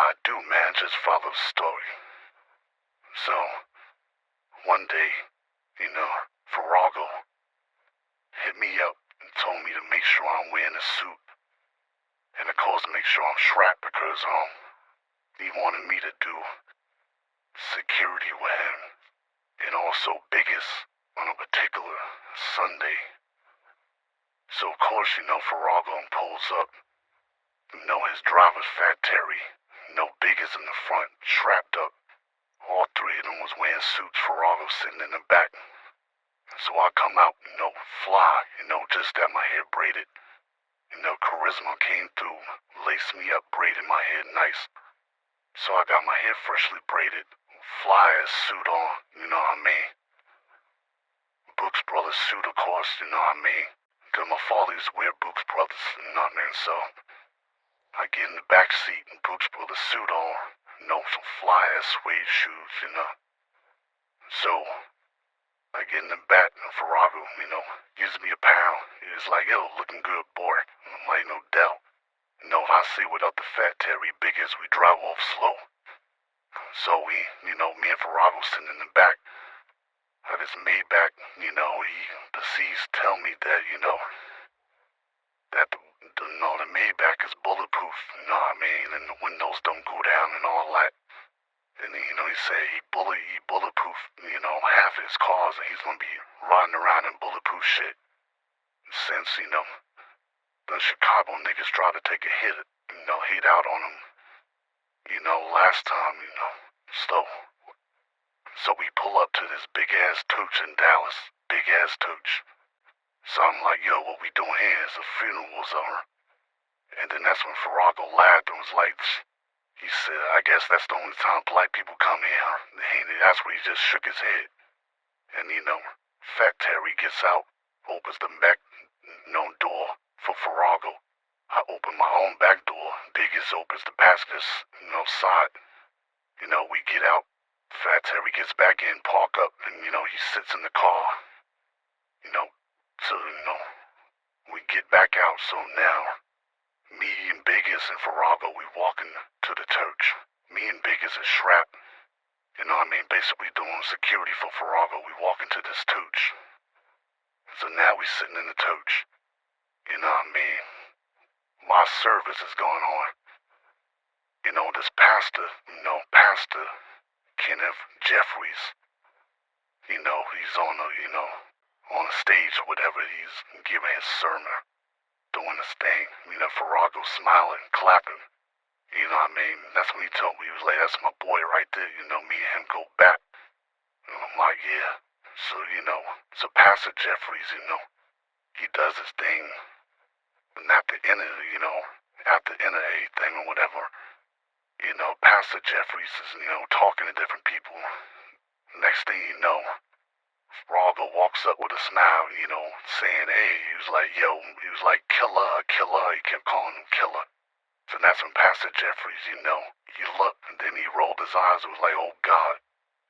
I do, man. Just follow the story. So, one day, Farago hit me up and told me to make sure I'm wearing a suit. And of course, make sure I'm strapped because, he wanted me to do security with him. And also biggest on a particular Sunday. So, of course, Farago pulls up. His driver's Fat Terry. Biggest in the front, strapped up. All three of them was wearing suits, Farago sitting in the back. So I come out, fly, just got my hair braided. Charisma came through, laced me up, braided my hair nice. So I got my hair freshly braided, fly ass suit on, you know what I mean? Brooks Brothers suit, of course, you know what I mean? Cause my father used to wear Brooks Brothers, you know what I mean? So I get in the back seat and Brooks Brothers suit on, some fly ass suede shoes, So I get in the back and Farago, gives me a pound. He's like, yo, looking good, boy. I'm like, no doubt. I see without the Fat Terry biggest, we drive off slow. So we, me and Farago sitting in the back of his Maybach, he proceeds to tell me that, that the Maybach is bulletproof, you know what I mean, and the windows don't go down and all that. And then, he said he bulletproof, half of his cars and he's gonna be riding around in bulletproof shit. Since, the Chicago niggas try to take a hit, hit out on him, last time, So we pull up to this big ass tooch in Dallas, big ass tooch. So I'm like, yo, what we doing here is a funeral zone. And then that's when Farago laughed and was like, he said, I guess that's the only time black people come here. And that's when he just shook his head. And, Fat Terry gets out, opens the back, door for Farago. I open my own back door. Biggest opens the passenger's, side. We get out. Fat Terry gets back in, park up, and, he sits in the car. So, we get back out. So now, me and Biggest and Farago, we walking to the church. Me and Biggest is strapped. Basically doing security for Farago. We walk into this tooch. So now we sitting in the tooch. My service is going on. This pastor, Pastor Kenneth Jeffries, he's on a stage or whatever, he's giving his sermon, doing his thing. Farago smiling, clapping. That's when he told me, he was like, that's my boy right there, me and him go back. And I'm like, yeah. So Pastor Jeffries, he does his thing. And at the end of, everything or whatever, Pastor Jeffries is, talking to different people. Next thing you know, Farago walks up with a smile, saying, hey, he was like, yo, he was like, killer, he kept calling him killer. So that's when Pastor Jeffries, he looked, and then he rolled his eyes and was like, oh God.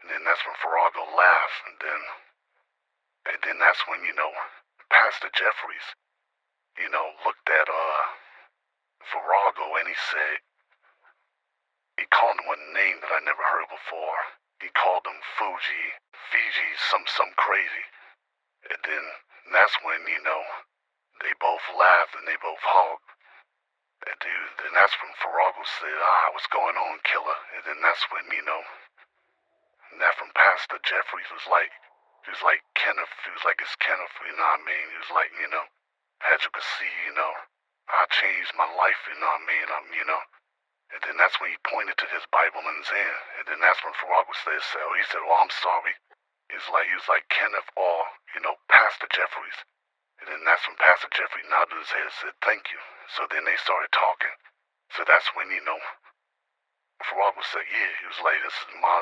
And then that's when Farago laughed, and then that's when, Pastor Jeffries, looked at, Farago and he said, he called him a name that I never heard before. He called him Fiji, some crazy. And then that's when, they both laughed and they both hugged. And dude, then that's when Farago said, what's going on, killer? And then that's when, and that from Pastor Jeffries was like Kenneth, he was like, it's Kenneth, you know what I mean? He was like, as you can see, I changed my life, you know what I mean? And then that's when he pointed to his Bible in his hand. And then that's when Farago said, he said, well, I'm sorry. He was like Kenneth or, Pastor Jeffries. And then that's when Pastor Jeffries nodded his head and said, thank you. So then they started talking. So that's when, Farago said, yeah, he was like, this is my,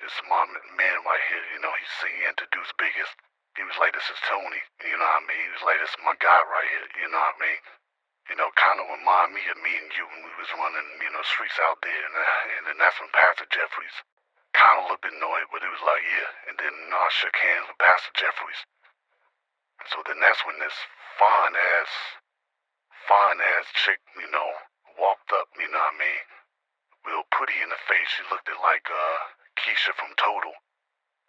this is my man right here, he's singing, introduced Biggest. He was like, this is Tony, you know what I mean? He was like, this is my guy right here, you know what I mean? Kind of remind me of me and you when we was running, streets out there. And then that's when Pastor Jeffries kind of looked annoyed, but he was like, yeah. And then I shook hands with Pastor Jeffries. So then that's when this fine ass chick, walked up, you know what I mean, pretty in the face. She looked like Keisha from Total.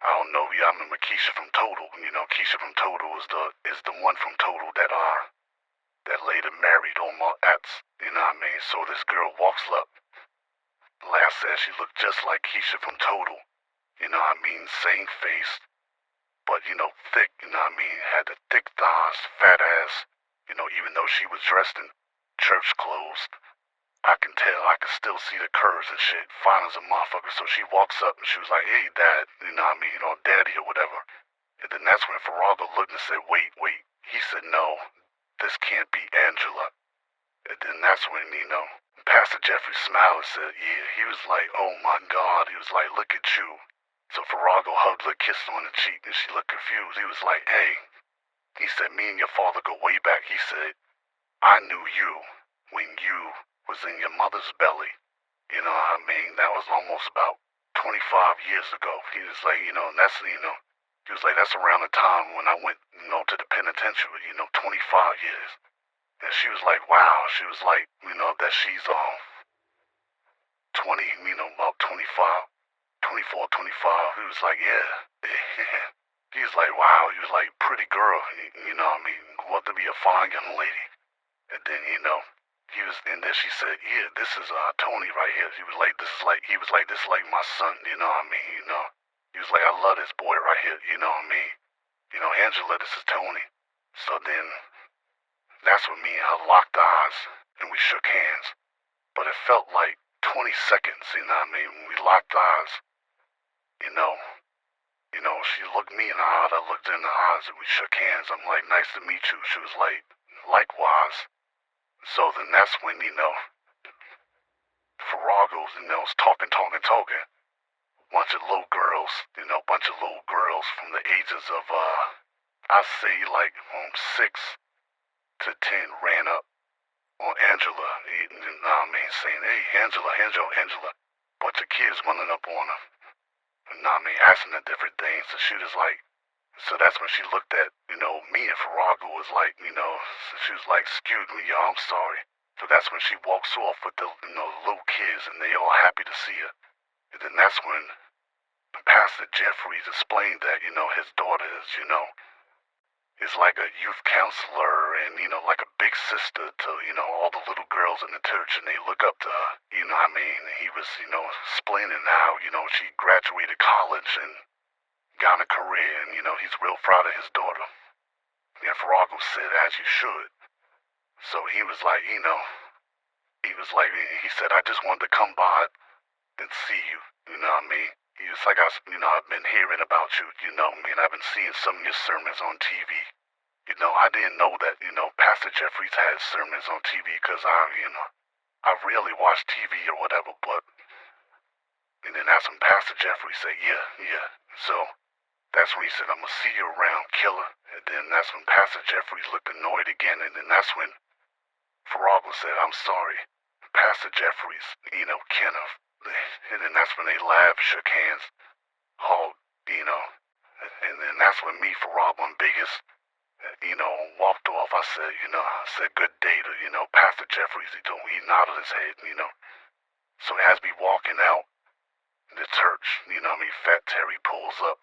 I don't know, yeah, I remember Keisha from Total. Keisha from Total is the one from Total that later married Omar Epps. You know what I mean? So this girl walks up. Like I said, she looked just like Keisha from Total. You know what I mean? Same face, but thick. You know what I mean? Had the thick thighs, fat ass. Even though she was dressed in church clothes, I can tell, I can still see the curves and shit, fine as a motherfucker. So she walks up and she was like, "Hey, Dad," you know what I mean, Daddy or whatever. And then that's when Farrago looked and said, "Wait." He said, "No, this can't be Angela." And then that's when, Pastor Jeffrey smiled and said, "Yeah." He was like, "Oh my God." He was like, "Look at you." So Farrago hugged her, kissed her on the cheek, and she looked confused. He was like, "Hey," he said, "me and your father go way back." He said, "I knew you when you was in your mother's belly." You know what I mean? That was almost about 25 years ago. He was like, and that's, he was like, that's around the time when I went, to the penitentiary, 25 years. And she was like, wow. She was like, that she's 20, about 25, 24, 25. He was like, yeah. He was like, wow. He was like, pretty girl. You know what I mean? Want to be a fine young lady. And then, and then she said, "Yeah, this is Tony right here." He was like, "This is like my son." You know what I mean? He was like, "I love this boy right here." You know what I mean? "Angela, this is Tony." So then, that's when me and her locked eyes and we shook hands. But it felt like 20 seconds. You know what I mean? When we locked eyes, you know, she looked me in the eye. I looked in the eyes and we shook hands. I'm like, "Nice to meet you." She was like, "Likewise." So then that's when, Farrago's, was talking. Bunch of little girls from the ages of, I say like 6 to 10 ran up on Angela, you know what I mean, saying, "Hey, Angela." Bunch of kids running up on her, you know what I mean, asking her different things. So she was like, so that's when she looked at, me and Farrago was like, so she was like, "Excuse me, y'all, I'm sorry." So that's when she walks off with the, little kids and they all happy to see her. And then that's when Pastor Jeffries explained that, his daughter is like a youth counselor and, like a big sister to, all the little girls in the church and they look up to her, you know what I mean? And he was, explaining how, she graduated college and got a career and, he's real proud of his daughter. And Farrago said, "As you should." So he was like, he said, "I just wanted to come by and see you, you know what I mean? He was like, I've been hearing about you, I've been seeing some of your sermons on TV. I didn't know that, Pastor Jeffries had sermons on TV because I rarely watch TV or whatever, but," and then that's when Pastor Jeffries said, yeah. So that's when he said, "I'm going to see you around, killer." And then that's when Pastor Jeffries looked annoyed again, and then that's when Farrago said, "I'm sorry, Pastor Jeffries, Kenneth." And then that's when they laughed, shook hands, hugged, and then that's when me, Farrago, and Biggest, walked off. I said, "Good day to, Pastor Jeffries." He nodded his head, So as we walking out the church, Fat Terry pulls up.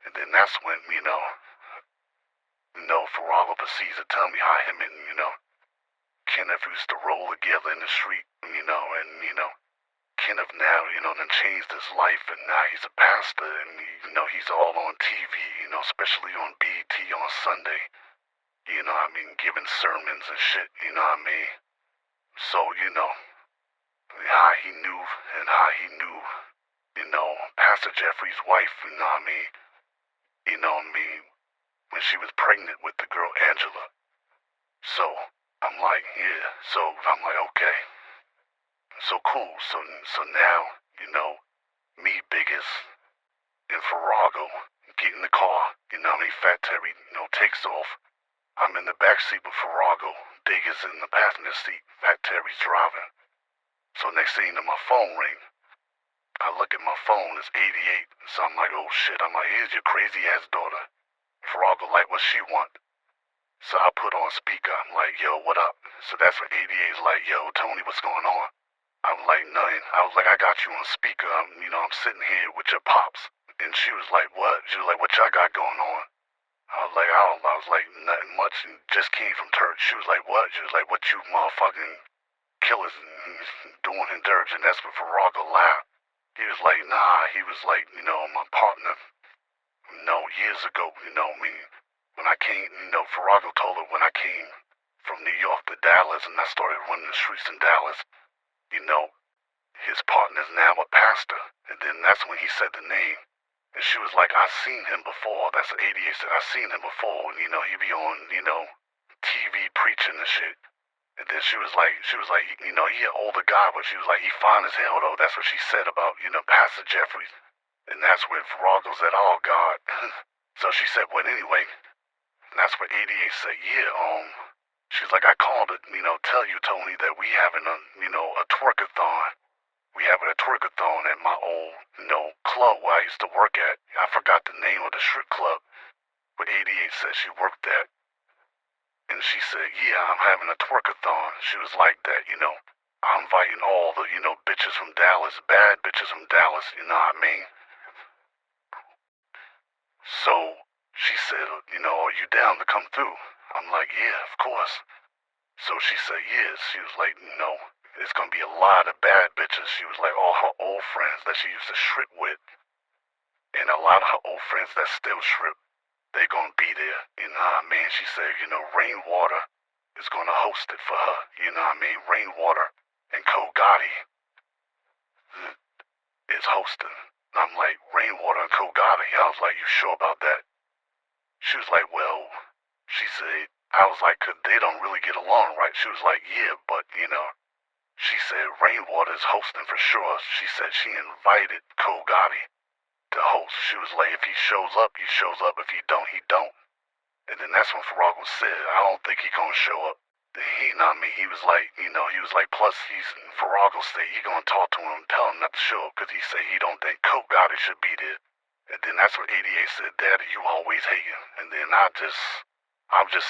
And then that's when, Farrago proceeds to tell me how him and, Kenneth used to roll together in the street, and, Kenneth now, done changed his life, and now he's a pastor, and, he's all on TV, especially on BET on Sunday, giving sermons and shit, So, how he knew, Pastor Jeffrey's wife, when she was pregnant with the girl Angela. So, I'm like, yeah, so I'm like, okay. So cool. So now, me, Biggest, and Farrago get in the car. Fat Terry, takes off. I'm in the backseat with Farrago. Biggest in the passenger seat. Fat Terry's driving. So next thing you know, my phone ring. I look at my phone. It's 88. So I'm like, oh shit. I'm like, here's your crazy ass daughter. Farrago like, what she want? So I put on speaker. I'm like, yo, what up? So that's when 88's like, yo, Tony, what's going on? I was like, nothing. I was like, I got you on speaker. I'm sitting here with your pops. And she was like, what? She was like, what y'all got going on? I was like, I was like, nothing much, and just came from church. She was like, what? She was like, what you motherfucking killers doing in Dirge? And that's when Farago laughed. He was like, nah, he was like, my partner, years ago, when I came, Farago told her when I came from New York to Dallas and I started running the streets in Dallas, you know, his partner's now a pastor. And then that's when he said the name. And she was like, I've seen him before. That's what 88 said. I've seen him before. He be on, TV preaching and shit. And then she was like, he an older guy, but she was like, he fine as hell though. That's what she said about, Pastor Jeffries. And that's when Farago said, oh God. So she said, well anyway. And that's what 88 said, yeah, she's like, I called to, tell you, Tony, that we having a twerkathon. We having a twerkathon at my old, club where I used to work at. I forgot the name of the strip club, but 88 said she worked at. And she said, yeah, I'm having a twerkathon. She was like that, I'm inviting all the, bitches from Dallas, bad bitches from Dallas, you know what I mean? So she said, are you down to come through? I'm like, yeah, of course. So she said, yes. She was like, it's gonna be a lot of bad bitches. She was like, all her old friends that she used to strip with, and a lot of her old friends that still strip, they gonna be there. You know what I mean? She said, Rainwater is gonna host it for her. You know what I mean? Rainwater and Kogati is hosting. I'm like, Rainwater and Kogati? I was like, you sure about that? She was like, well, she said, I was like, 'cause they don't really get along, right? She was like, yeah, but, she said Rainwater is hosting for sure. She said she invited Kogati to host. She was like, if he shows up, he shows up. If he don't, he don't. And then that's when Farago said, I don't think he gonna show up. He not me. He was like, plus Farago said he gonna talk to him, tell him not to show up, 'cause he said he don't think Kogati should be there. And then that's what 88 said, Daddy, you always hating. And then I'm just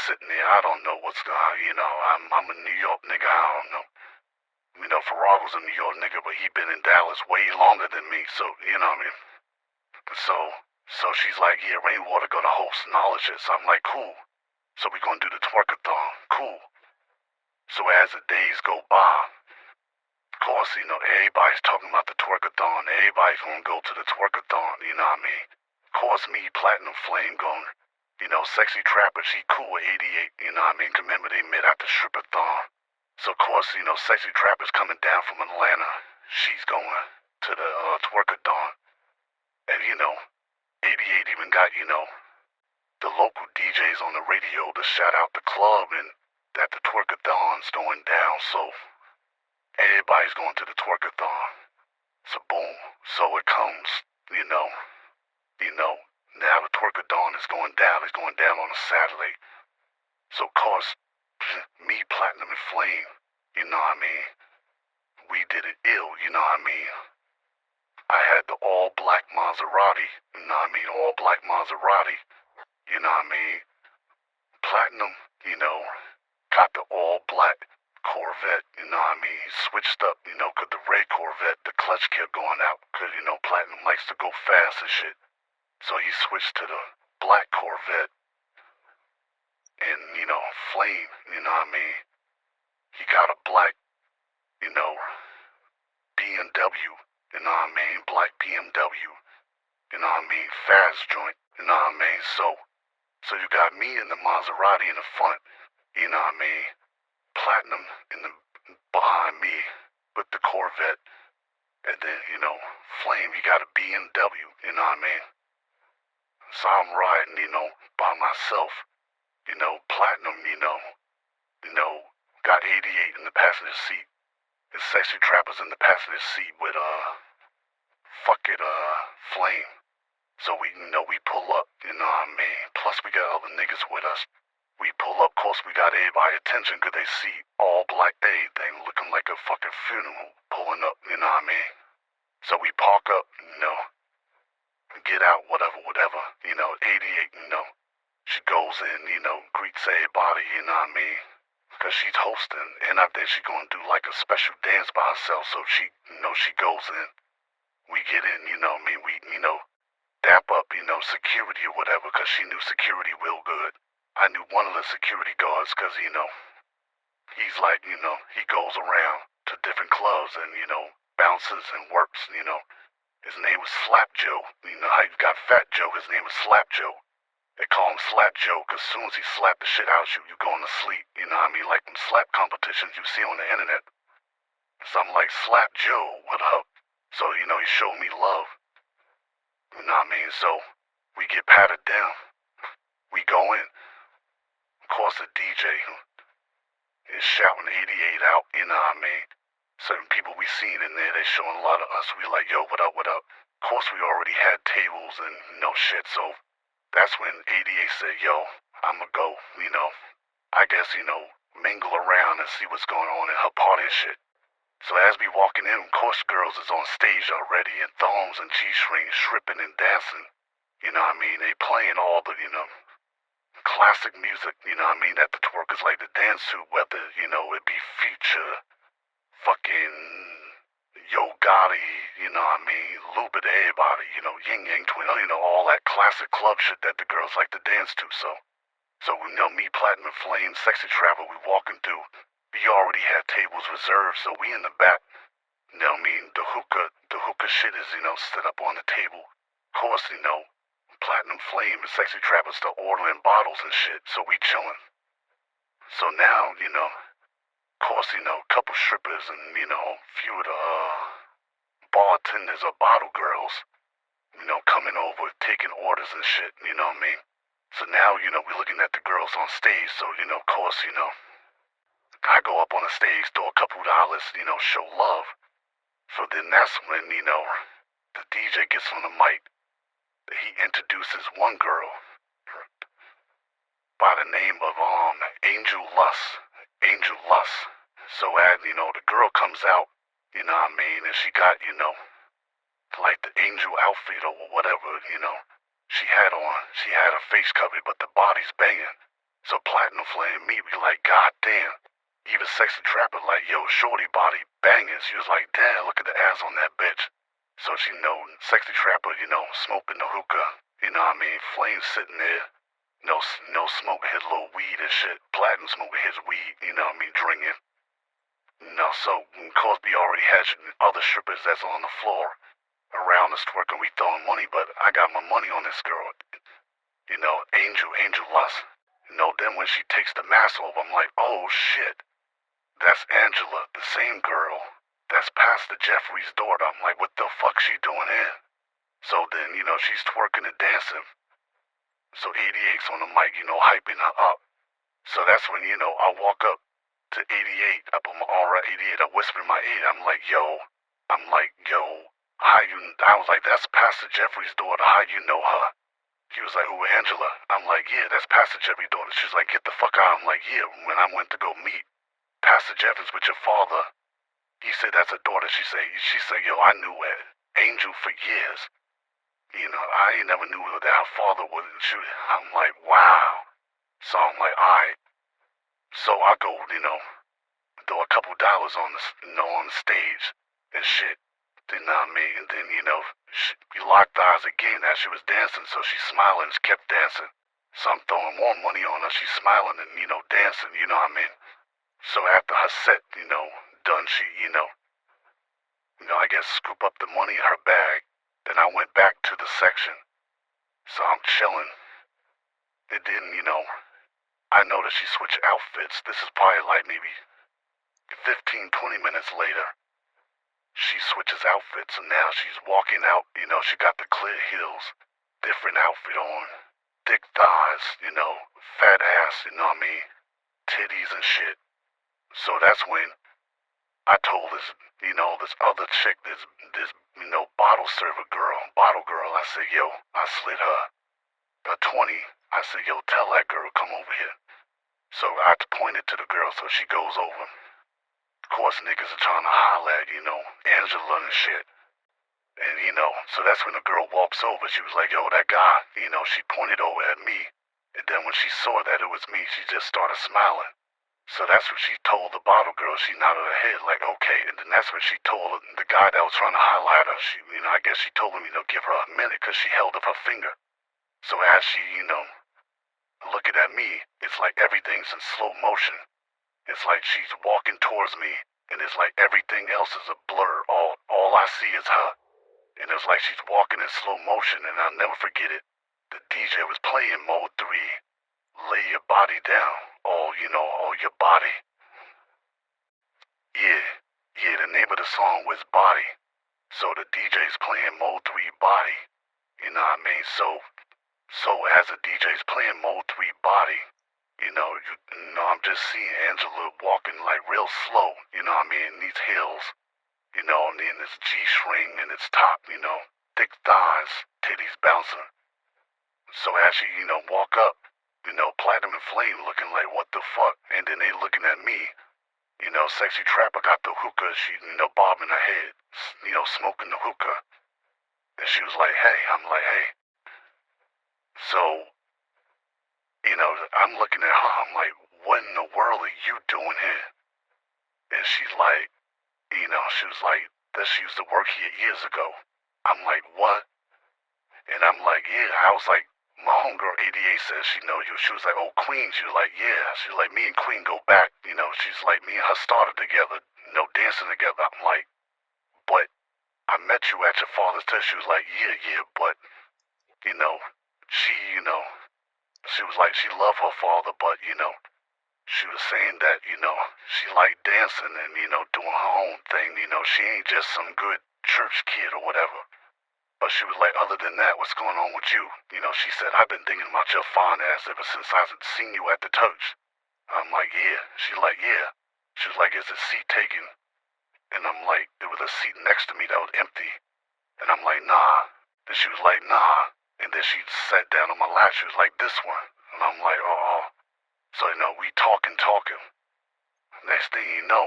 sitting there. I don't know what's going on. I'm a New York nigga. I don't know. Farago's a New York nigga, but he been in Dallas way longer than me. So, you know what I mean? So she's like, yeah, Rainwater gonna host and all that shit. So I'm like, cool. So we gonna do the twerkathon. Cool. So as the days go by, of course, everybody's talking about the twerkathon. Everybody's gonna go to the twerkathon, you know what I mean? Of course, me, Platinum Flame, going, Sexy Trapper, she cool with 88, you know what I mean? Remember they met at the strippathon. So, of course, Sexy Trapper's coming down from Atlanta. She's going to the twerkathon. And, 88 even got, the local DJs on the radio to shout out the club and that the twerkathon's going down. So, everybody's going to the twerkathon. So, boom. So it comes, now the twerkathon is going down. It's going down on a Saturday. So, of course, me, Platinum, and Flame, you know what I mean? We did it ill, you know what I mean? I had the all-black Maserati, you know what I mean? All-black Maserati, you know what I mean? Platinum, got the all-black Corvette, you know what I mean? He switched up, 'cause the red Corvette, the clutch kept going out, 'cause, Platinum likes to go fast and shit. So he switched to the black Corvette. And, Flame, you know what I mean? He got a black, BMW, you know what I mean? Black BMW, you know what I mean? Fast joint, you know what I mean? So you got me in the Maserati in the front, you know what I mean? Platinum in the behind me with the Corvette. And then, Flame, he got a BMW, you know what I mean? So I'm riding, by myself. Platinum, got 88 in the passenger seat. And Sexy Trapper's in the passenger seat with, Flame. So we pull up, you know what I mean? Plus we got other niggas with us. We pull up, of course we got everybody attention 'cause they see all black everything looking like a fucking funeral pulling up, you know what I mean? So we park up, get out, whatever, 88, she goes in, greets everybody, you know what I mean? Cause she's hosting, and I think she's gonna do like a special dance by herself. So she, she goes in. We get in, we, dap up, security or whatever, cause she knew security real good. I knew one of the security guards, cause he's like, he goes around to different clubs and bounces and works. His name was Slap Joe. You know how you got Fat Joe? His name was Slap Joe. They call him Slap Joe because as soon as he slapped the shit out of you, you going to sleep. You know what I mean? Like them slap competitions you see on the internet. So I'm like, Slap Joe, what up? So, he showed me love. You know what I mean? So we get patted down. We go in. Of course, the DJ is shouting 88 out. You know what I mean? Certain people we seen in there, they showing a lot of us. We like, yo, what up, what up? Of course, we already had tables and shit, so that's when 88 said, yo, I'ma go, I guess, mingle around and see what's going on in her party and shit. So as we walking in, of course girls is on stage already in thongs and G-strings, stripping and dancing. You know what I mean? They playing all the, classic music, that the twerkers like to dance to, whether, it be Future, fucking Yo Gotti, Lupita, everybody, Yin Yang Twin, all that classic club shit that the girls like to dance to. So me, Platinum Flame, Sexy Trapper, we walking through. We already had tables reserved, so we in the back. The hookah shit is, set up on the table. Of course, Platinum Flame and Sexy Trapper start ordering bottles and shit, so we chillin'. So now, of course, a couple strippers and, few of the, bartenders or bottle girls, coming over, taking orders and shit, you know what I mean? So now, we're looking at the girls on stage, so, of course, I go up on the stage, throw a couple dollars, show love. So then that's when, the DJ gets on the mic. He introduces one girl by the name of, Angel Lust. Angel Lust. So as, the girl comes out, you know what I mean, and she got, like the angel outfit or whatever, she had on. She had her face covered, but the body's banging. So Platinum Flame and me, we like, God damn. Even Sexy Trapper like, yo, shorty body banging. She was like, damn, look at the ass on that bitch. So she Sexy Trapper, smoking the hookah, you know what I mean? Flame sitting there, smoking his little weed and shit. Platinum smoking his weed, you know what I mean, drinking. So of course we already had other strippers that's on the floor around us twerking, we throwing money, but I got my money on this girl. Angel Lust. Then when she takes the mask off, I'm like, oh shit. That's Angela, the same girl that's Pastor Jeffrey's daughter. I'm like, what the fuck she doing here? So then, she's twerking and dancing. So 88's on the mic, hyping her up. So that's when, I walk up to 88, up on my aura 88, I whisper in my ear, I'm like, yo, how you, I was like, that's Pastor Jeffrey's daughter, how you know her? He was like, who, Angela? I'm like, yeah, that's Pastor Jeffrey's daughter. She's like, get the fuck out. I'm like, yeah, when I went to go meet Pastor Jeffers with your father, he said that's a daughter. She said, yo, I knew Angel for years. I ain't never knew that her father was. I'm like, wow. So I'm like, alright. So I go, throw a couple dollars on the stage and shit. You know what I mean? And then, we locked eyes again as she was dancing, so she smiling, she kept dancing. So I'm throwing more money on her, she's smiling and, dancing, you know what I mean? So after her set, done, she, I guess scoop up the money in her bag. Then I went back to the section. So I'm chilling. And then, I noticed she switched outfits. This is probably like maybe 15, 20 minutes later. She switches outfits and now she's walking out, she got the clear heels, different outfit on, thick thighs, fat ass, you know what I mean, titties and shit. So that's when I told this other chick, this bottle girl, I said, yo, I slid her a 20. I said, yo, tell that girl, come over here. So I pointed to the girl, so she goes over. Of course, niggas are trying to holler at, Angela and shit. And, so that's when the girl walks over. She was like, yo, that guy, she pointed over at me. And then when she saw that it was me, she just started smiling. So that's what she told the bottle girl. She nodded her head like, okay. And then that's what she told the guy that was trying to highlight her. She, I guess she told him, give her a minute because she held up her finger. So as she, looking at me, it's like everything's in slow motion. It's like she's walking towards me, and it's like everything else is a blur. All I see is her. And it's like she's walking in slow motion, and I'll never forget it. The DJ was playing Mode 3. Lay your body down. All your body. Yeah, the name of the song was Body. So the DJ's playing Mode 3 Body. You know what I mean? So as the DJ's playing Mode 3 Body, I'm just seeing Angela walking like real slow, you know what I mean, in these heels, and then this G-string in its top, thick thighs, titties bouncing. So as she, walk up, Platinum and Flame looking like, what the fuck? And then they looking at me, Sexy Trapper got the hookah, she, bobbing her head, smoking the hookah. And she was like, hey, I'm like, hey. So, I'm looking at her, I'm like, what in the world are you doing here? And she's like, she was like, that she used to work here years ago. I'm like, what? And I'm like, yeah. I was like, my homegirl 88 says she know you. She was like, oh, Queen. She was like, yeah. She was like, me and Queen go back. She's like, me and her started together, dancing together. I'm like, but I met you at your father's test. She was like, yeah, but, she, she was like, she loved her father, but, she was saying that, she liked dancing and, doing her own thing. She ain't just some good church kid or whatever. But she was like, other than that, what's going on with you? She said, I've been thinking about your fine ass ever since I seen you at the church. I'm like, yeah. She's like, yeah. She was like, is the seat taken? And I'm like, there was a seat next to me that was empty. And I'm like, nah. Then she was like, nah. And then she sat down on my lap. She was like, this one. And I'm like, oh. So, we talking. Next thing you know,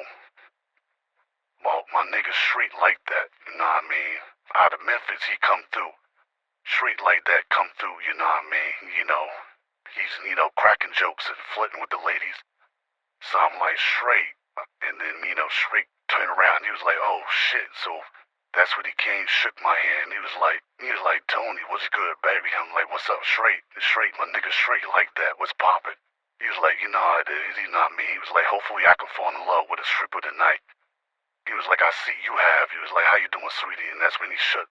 well, my nigga straight like that, you know what I mean? Out of Memphis, he come through. Straight like that come through, you know what I mean? He's, cracking jokes and flirting with the ladies. So I'm like, straight. And then, straight turned around. He was like, oh, shit. So that's when he came, shook my hand. He was like, Tony, what's good, baby? I'm like, what's up, straight? Straight, my nigga, straight like that. What's poppin'? He was like, you know how it is, you know what I mean? He was like, hopefully I can fall in love with a stripper tonight. He was like, I see you have. He was like, how you doing, sweetie? And that's when he shook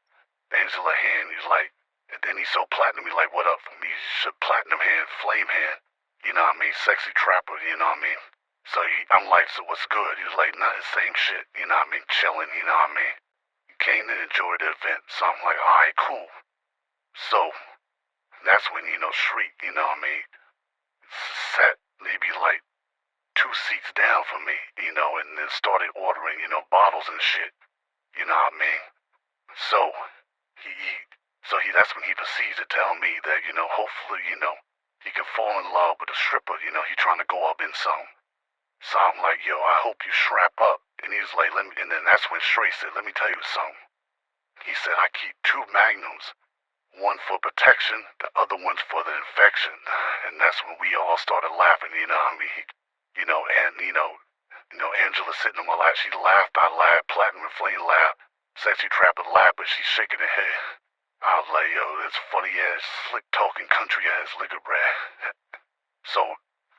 Angela's hand. He was like, and then he saw Platinum. He like, what up for me? He shook Platinum hand, Flame hand. You know what I mean? Sexy Trapper, you know what I mean? So I'm like, so what's good? He was like, nah, the same shit, you know what I mean? Chilling, you know what I mean? Came to enjoy the event. So I'm like, all right, cool. So that's when, Shriek, you know what I mean? Sat maybe like 2 seats down from me, and then started ordering, bottles and shit. You know what I mean? So that's when he proceeds to tell me that, hopefully, he can fall in love with a stripper, he trying to go up in some. So I'm like, yo, I hope you strap up. And he was like, and then that's when Stray said, let me tell you something. He said, I keep 2 magnums. One for protection, the other one's for the infection. And that's when we all started laughing, you know what I mean? Angela sitting on my lap, she laughed, I laughed, Platinum and Flame laughed, Sexy Trapper laughed, but she's shaking her head. I was like, yo, this funny ass, slick talking country ass liquor brat. So,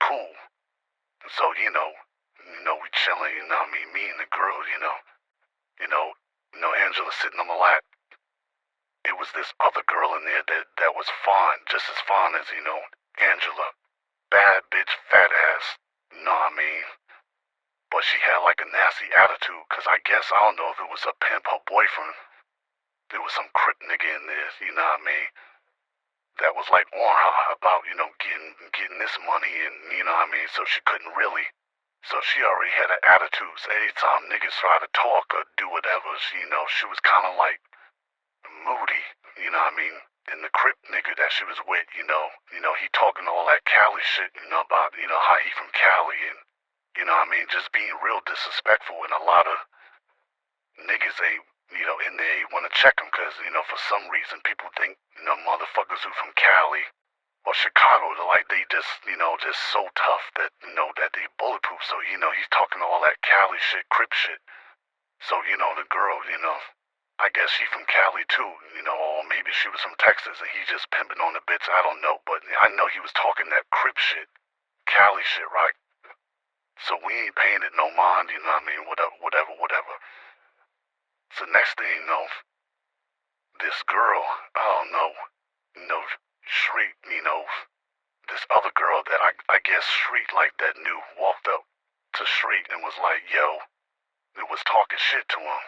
cool. So, we chilling, you know what I mean? Me and the girls, Angela sitting on my lap. It was this other girl in there that was fine, just as fine as, Angela. Bad bitch, fat ass, you know what I mean? But she had like a nasty attitude, cause I guess, I don't know if it was a pimp, her boyfriend. There was some crip nigga in there, you know what I mean? That was like on her about, getting this money and, you know what I mean? So she couldn't really. So she already had an attitude. So anytime niggas try to talk or do whatever, she was kind of like moody, you know what I mean? And the crip nigga that she was with, he talking all that Cali shit, about, how he from Cali and, you know what I mean, just being real disrespectful, and a lot of niggas ain't, in there want to check him because, for some reason people think, motherfuckers who from Cali Well, Chicago, like they just, just so tough that, that they bulletproof. So, he's talking all that Cali shit, Crip shit. So, the girl, I guess she from Cali too, or maybe she was from Texas and he just pimping on the bitch. I don't know, but I know he was talking that Crip shit, Cali shit, right? So we ain't paying it no mind, whatever. So next thing you know, this girl, I don't know, Shriek, this other girl that I guess Shriek like that knew walked up to Shriek and was like, yo, it was talking shit to him.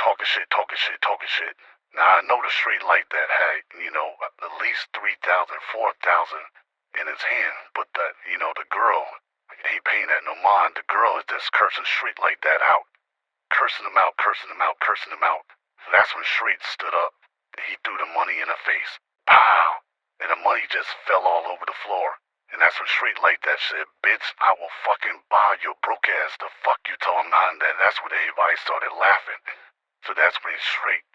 Talking shit. Now I know the Shriek like that had, at least 3,000, 4,000 in his hand, but that, the girl ain't paying that no mind. The girl is just cursing Shriek like that out. Cursing him out. So that's when Shriek stood up and he threw the money in her face. Pow! And the money just fell all over the floor. And that's when Shriek like that said, bitch, I will fucking buy your broke ass. The fuck you talking about that? That's when everybody started laughing. So that's when Shriek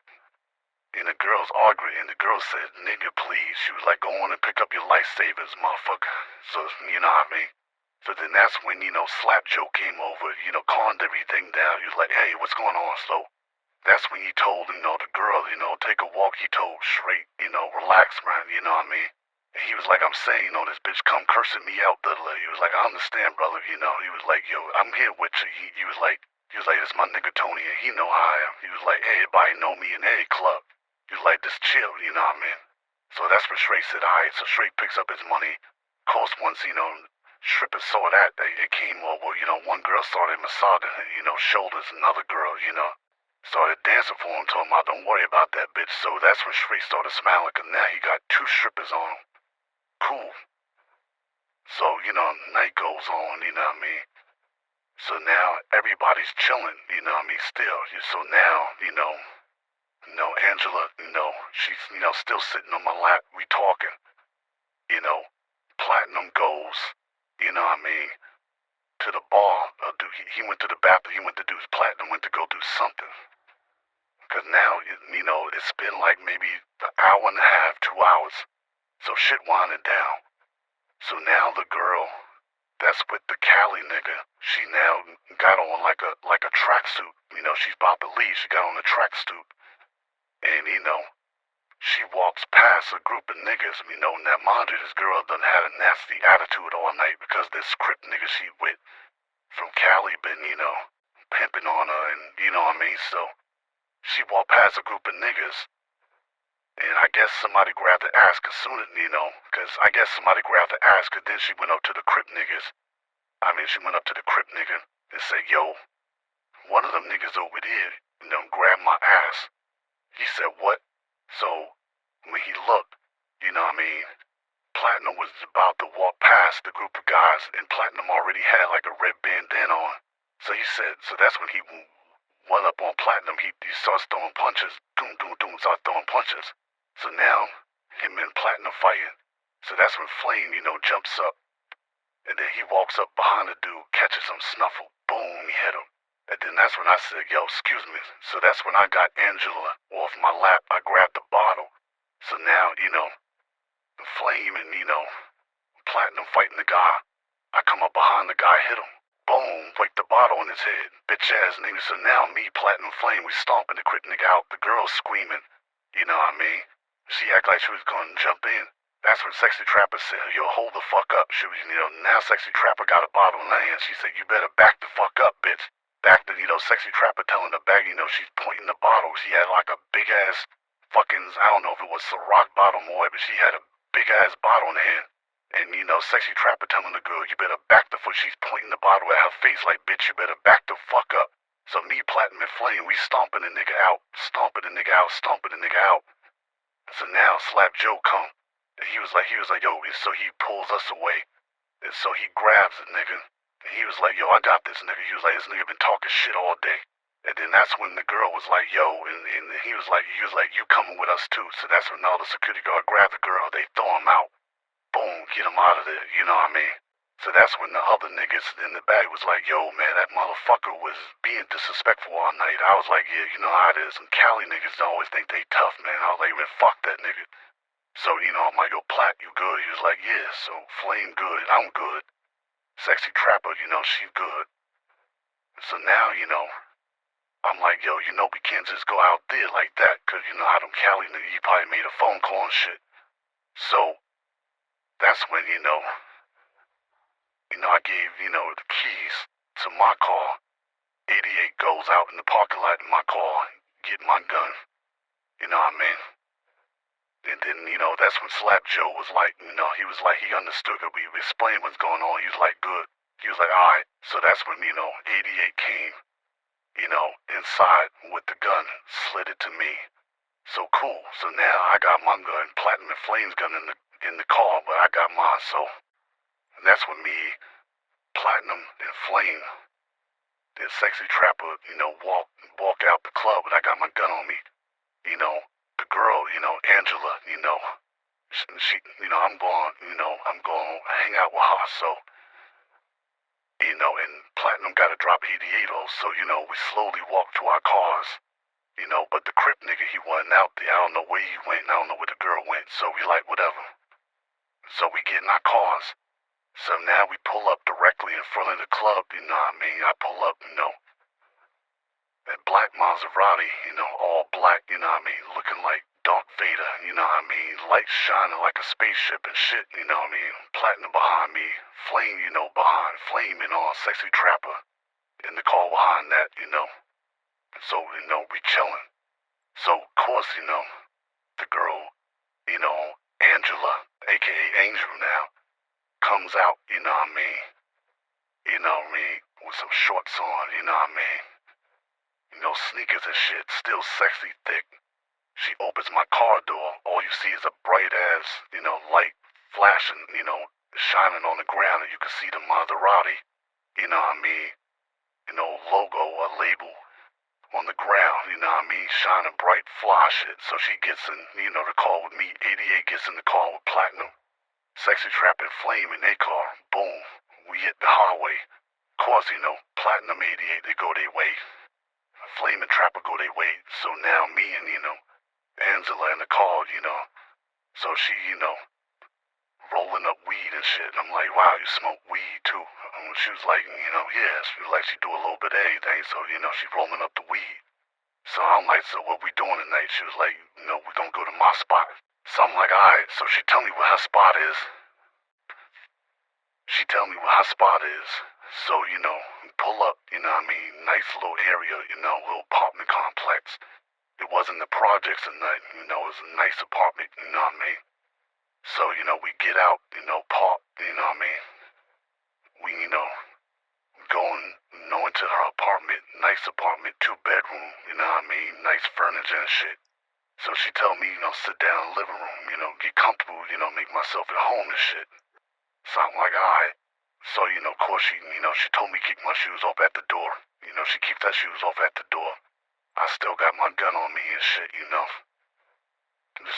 and the girls arguing, and the girl said, nigga, please. She was like, go on and pick up your lifesavers, motherfucker. So, you know what I mean? So then that's when, Slap Joe came over, calmed everything down. He was like, hey, what's going on? So that's when he told, the girl, take a walk. He told Shriek, relax, man, you know what I mean? And he was like, I'm saying, this bitch come cursing me out, He was like, I understand, brother, He was like, yo, I'm here with you. He was like, it's my nigga Tony, and he know how I am. He was like, everybody know me in every club. He was like, just chill, you know what I mean? So that's when Shrek said, alright, so Shrek picks up his money. Of course, once, strippers saw that, it came over, one girl started massaging her, shoulders, another girl, started dancing for him, told him, don't worry about that bitch. So that's when Shrek started smiling, because now he got 2 strippers on him. Cool. So, night goes on, you know what I mean? So now everybody's chilling, still. So now, Angela, she's, still sitting on my lap. We talking, Platinum goes, to the bar. He went to the bathroom. He went to do, Platinum went to go do something. Because now, it's been like maybe an hour and a half, 2 hours. So shit winding down. So now the girl that's with the Cali nigga, she now got on like a tracksuit. She's about to leave. She got on a tracksuit. And, she walks past a group of niggas, now mind you, this girl done had a nasty attitude all night because this Crip nigga she with from Cali been, pimping on her and, you know what I mean? So she walked past a group of niggas and I guess somebody grabbed the ass as soon as, because I guess somebody grabbed the ass because then she went up to the Crip niggas. She went up to the Crip nigga and said, yo, one of them niggas over there, grabbed my ass. He said, what? So, when he looked, Platinum was about to walk past the group of guys, and Platinum already had like a red bandana on. So he said, so that's when he went up on Platinum. He starts throwing punches. Doom, starts throwing punches. So now, him and Platinum fighting. So that's when Flame, jumps up. And then he walks up behind the dude, catches some snuffle. Boom, he hit him. And then that's when I said, yo, excuse me. So that's when I got Angela off my lap. I grabbed the bottle. So now, Flame and, Platinum fighting the guy. I come up behind the guy, hit him. Boom, break the bottle on his head. Bitch ass nigga. So now me, Platinum, Flame, we stomping the Crip nigga out. The girl screaming. You know what I mean? She act like she was gonna jump in. That's when Sexy Trapper said, yo, hold the fuck up. She was, now Sexy Trapper got a bottle in her hand. She said, you better back the fuck up, bitch. Back to, Sexy Trapper telling the bag, she's pointing the bottle. She had like a big ass fucking, I don't know if it was a rock bottle or what, but she had a big ass bottle in her hand. And, Sexy Trapper telling the girl, you better back the fuck. She's pointing the bottle at her face like, bitch, you better back the fuck up. So me, Platinum, and Flame, we stomping the nigga out. Stomping the nigga out. So now Slap Joe come. And he was like, yo, and so he pulls us away. And so he grabs the nigga. And he was like, yo, I got this nigga. He was like, this nigga been talking shit all day. And then that's when the girl was like, yo, and he was like, you coming with us too. So that's when all the security guard grabbed the girl. They throw him out. Boom, get him out of there, you know what I mean? So that's when the other niggas in the bag was like, yo, man, that motherfucker was being disrespectful all night. I was like, yeah, you know how it is. And Cali niggas always think they tough, man. I was like, man, fuck that nigga. So, I'm like, yo, Platt, you good? He was like, yeah, so Flame good, I'm good. Sexy Trapper, she's good. So now, I'm like, yo, we can't just go out there like that, cause how them Cali niggas, he probably made a phone call and shit. So, that's when, I gave, the keys to my car. 88 goes out in the parking lot in my car, get my gun. You know what I mean? And then, that's when Slap Joe was like, he was like, he understood that we explained what's going on. He was like, good. He was like, alright. So that's when, 88 came, inside with the gun, slid it to me. So cool. So now I got my gun, Platinum and Flame's gun in the car, but I got mine. So and that's when me, Platinum and Flame, the Sexy Trapper, walk out the club, and I got my gun on me. The girl, Angela, she, I'm going to hang out with her. So, and Platinum got to drop 88 off. So, we slowly walk to our cars. But the Crip nigga, he wasn't out there. I don't know where he went. I don't know where the girl went. So we like, whatever. So we get in our cars. So now we pull up directly in front of the club, you know what I mean? I pull up, that black Maserati, all black, you know what I mean? Looking like Darth Vader, you know what I mean? Lights shining like a spaceship and shit, you know what I mean? Platinum behind me, Flame, behind Flame and all, Sexy Trapper in the car behind that, So, we chilling. So, of course, the girl, Angela, aka Angel now, comes out, you know what I mean? With some shorts on, you know what I mean? Sneakers and shit, still sexy thick. She opens my car door. All you see is a bright ass, light flashing, shining on the ground, and you can see the Maserati, you know what I mean? Logo or label on the ground, you know what I mean? Shining bright, fly shit. So she gets in, the car with me. 88 gets in the car with Platinum. Sexy Trap and Flame in their car. Boom. We hit the highway. Of course, Platinum 88, they go their way. Flame and Trapper go their way. So now me and, Angela in the car, So she, rolling up weed and shit. I'm like, wow, you smoke weed too. She was like, yeah. She was like, she do a little bit of everything. So, she rolling up the weed. So I'm like, so what we doing tonight? She was like, we gonna go to my spot. So I'm like, alright. So she tell me where her spot is. So, we pull up, nice little area, little apartment complex. It wasn't the projects and nothing, it was a nice apartment, you know what I mean? So, we get out, park, you know what I mean? We, going, into her apartment, nice apartment, 2-bedroom, you know what I mean? Nice furniture and shit. So she tell me, sit down in the living room, get comfortable, make myself at home and shit. So I'm like, alright. So, of course she told me to kick my shoes off at the door. She keeps her shoes off at the door. I still got my gun on me and shit,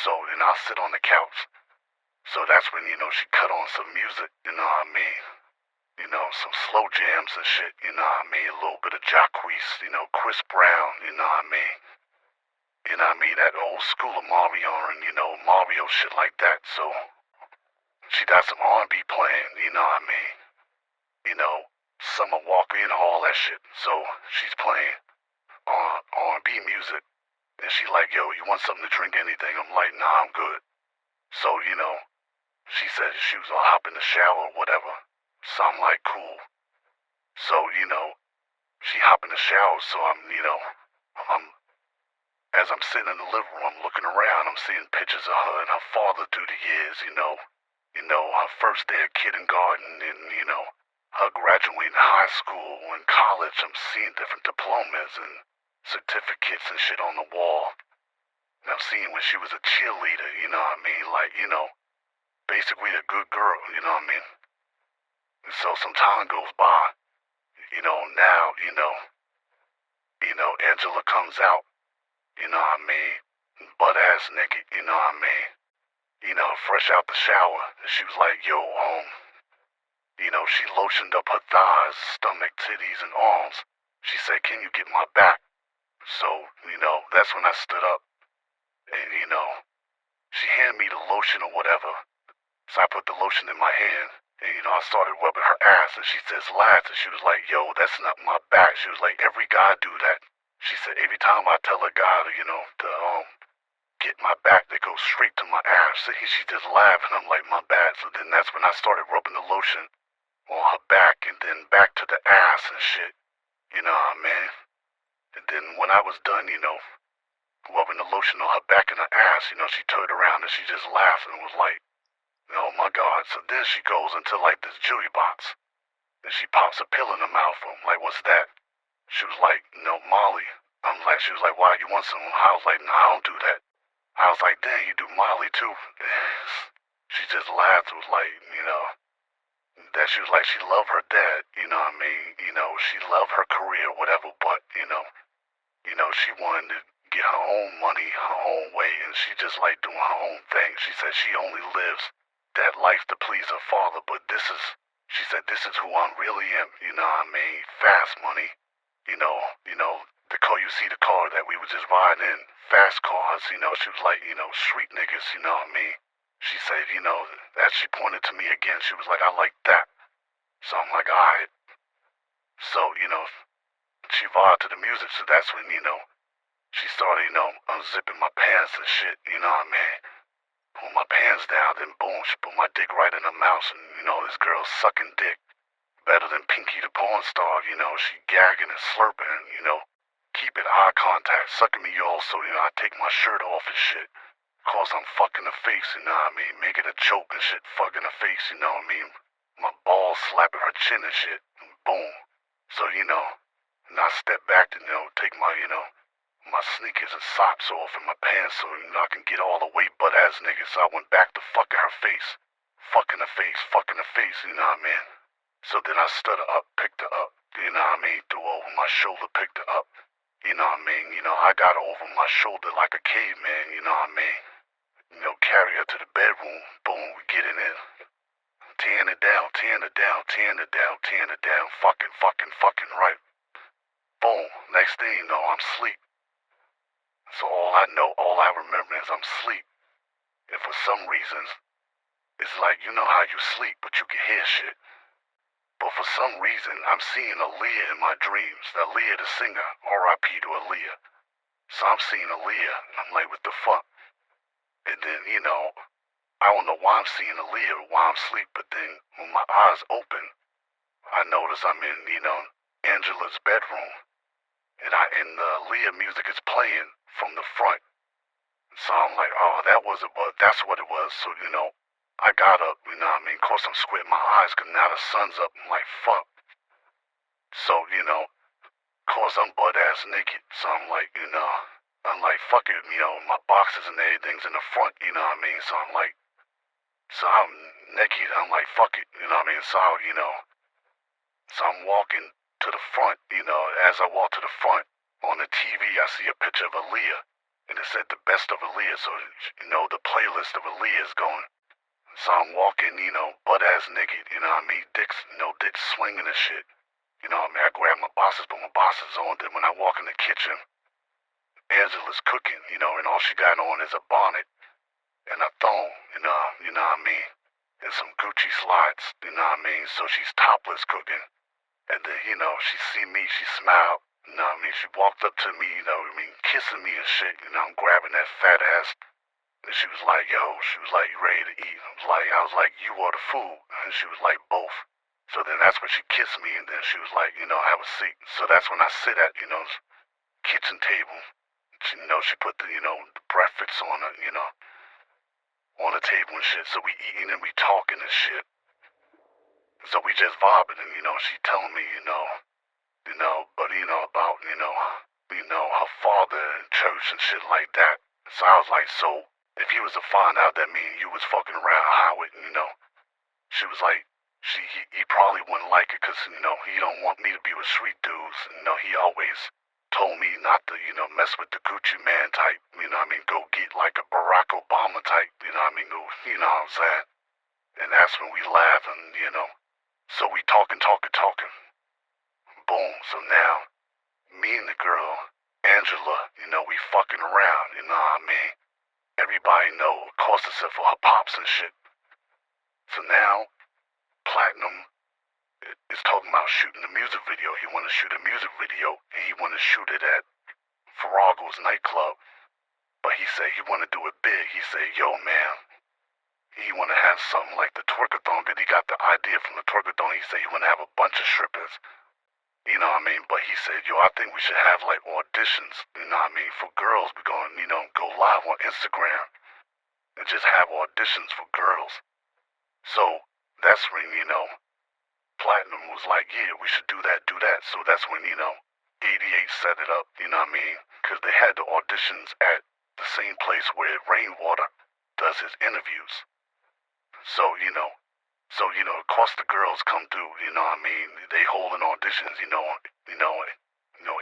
So, and I sit on the couch. So that's when, she cut on some music, you know what I mean? Some slow jams and shit, you know what I mean? A little bit of Jacquees, Chris Brown, you know what I mean? You know what I mean? That old school of Mario and, Mario shit like that. So she got some R&B playing, you know what I mean? Summer Walker and all that shit. So she's playing R&B music. And she like, yo, you want something to drink, anything? I'm like, nah, I'm good. So, she said she was gonna hop in the shower or whatever. So I'm like, cool. So, she hop in the shower, so as I'm sitting in the living room, I'm looking around, I'm seeing pictures of her and her father through the years, her first day of kindergarten and, her graduating high school and college. I'm seeing different diplomas and certificates and shit on the wall. And I'm seeing when she was a cheerleader, you know what I mean? Like, basically a good girl, you know what I mean? And so some time goes by, now, Angela comes out, you know what I mean? Butt ass naked, you know what I mean? Fresh out the shower. And she was like, yo, she lotioned up her thighs, stomach, titties, and arms. She said, can you get my back? So, that's when I stood up. And, she handed me the lotion or whatever. So I put the lotion in my hand, and I started rubbing her ass, and she says, lads, and she was like, yo, that's not my back. She was like, every guy do that. She said, every time I tell a guy to, to get my back, they go straight to my ass. So she just laughed, and I'm like, my bad. So then that's when I started rubbing the lotion on her back, and then back to the ass and shit. You know what I mean? And then when I was done, rubbing the lotion on her back and her ass, she turned around and she just laughed and was like, oh my God. So then she goes into like this jewelry box and she pops a pill in her mouth. I'm like, what's that? She was like, Molly. She was like, why, you want some? I was like, no, I don't do that. I was like, dang, you do Molly too? She just laughed, was like, that she was like, she loved her dad, you know what I mean? She loved her career, whatever, but, she wanted to get her own money, her own way, and she just like doing her own thing. She said she only lives that life to please her father, but she said, this is who I really am, you know what I mean? Fast money, the car, you see the car that we were just riding in, fast cars, she was like, street niggas, you know what I mean? She said, as she pointed to me again, she was like, I like that. So I'm like, alright. So, she vibed to the music, so that's when, she started, unzipping my pants and shit, you know what I mean? Pull my pants down, then boom, she put my dick right in her mouth, and, this girl's sucking dick. Better than Pinky the porn star, she gagging and slurping, keeping eye contact, sucking me off, so, I take my shirt off and shit. Cause I'm fucking her face, you know what I mean? Making her choke and shit, fucking her face, you know what I mean? My balls slapping her chin and shit, and boom. So, and I step back to, take my, my sneakers and socks off and my pants so, I can get all the way butt-ass niggas. So I went back to fucking her face. Fucking her face, you know what I mean? So then I stood her up, picked her up, you know what I mean? Threw over my shoulder, picked her up, you know what I mean? I got her over my shoulder like a caveman, you know what I mean? Carry her to the bedroom, boom, we get in there. Tearing it down, fucking right. Boom, next thing you know, I'm asleep. So all I remember is I'm asleep. And for some reasons, it's like, how you sleep, but you can hear shit. But for some reason, I'm seeing Aaliyah in my dreams. Aaliyah the singer, R.I.P. to Aaliyah. So I'm seeing Aaliyah, and I'm like, what the fuck? And then, I don't know why I'm seeing Aaliyah or why I'm asleep, but then when my eyes open, I notice I'm in, Angela's bedroom. And the Aaliyah music is playing from the front. So I'm like, oh, that's what it was. So, I got up, you know what I mean? Of course I'm squinting my eyes because now the sun's up. I'm like, fuck. So, of course I'm butt-ass naked. So I'm like, fuck it, my boxes and everything's in the front, you know what I mean? So I'm naked, I'm like, fuck it, you know what I mean? So I'm walking to the front, as I walk to the front, on the TV I see a picture of Aaliyah, and it said the best of Aaliyah, so, the playlist of Aaliyah is going. So I'm walking, butt-ass naked, you know what I mean? Dicks swinging and shit. You know what I mean? I grab my boxes, put my boxes on, then when I walk in the kitchen, Angela's cooking, and all she got on is a bonnet and a thong, you know what I mean? And some Gucci slides, you know what I mean? So she's topless cooking. And then, she see me, she smiled, you know what I mean? She walked up to me, kissing me and shit, I'm grabbing that fat ass. And she was like, yo, you ready to eat? I was like, you or the food? And she was like, both. So then that's when she kissed me, and then she was like, have a seat. So that's when I sit at, kitchen table. She put the, the breakfast on her, on the table and shit. So we eating and we talking and shit. So we just vibing and, she telling me, about, her father and church and shit like that. So I was like, so if he was to find out that me and you was fucking around Howard, she was like, he probably wouldn't like it because, he don't want me to be with street dudes. He always told me not to, mess with the Gucci man type, go get like a Barack Obama type, go, what I'm saying? And that's when we laugh and, so we talking. Boom, so now, me and the girl, Angela, we fucking around, you know what I mean? everybody know, of course except for her pops and shit. So now, Platinum is talking about shooting a music video. He want to shoot a music video, and he want to shoot it at Farrago's nightclub. But he said he want to do it big. He said, yo, man, he want to have something like the twerkathon, because he got the idea from the twerkathon. He said he want to have a bunch of strippers. You know what I mean? But he said, yo, I think we should have like auditions, you know what I mean, for girls. We're going to, go live on Instagram and just have auditions for girls. So that's when, Platinum was like, yeah, we should do that. So that's when, 88 set it up, you know what I mean? Because they had the auditions at the same place where Rainwater does his interviews. So, of course the girls come through, you know what I mean? They holding auditions,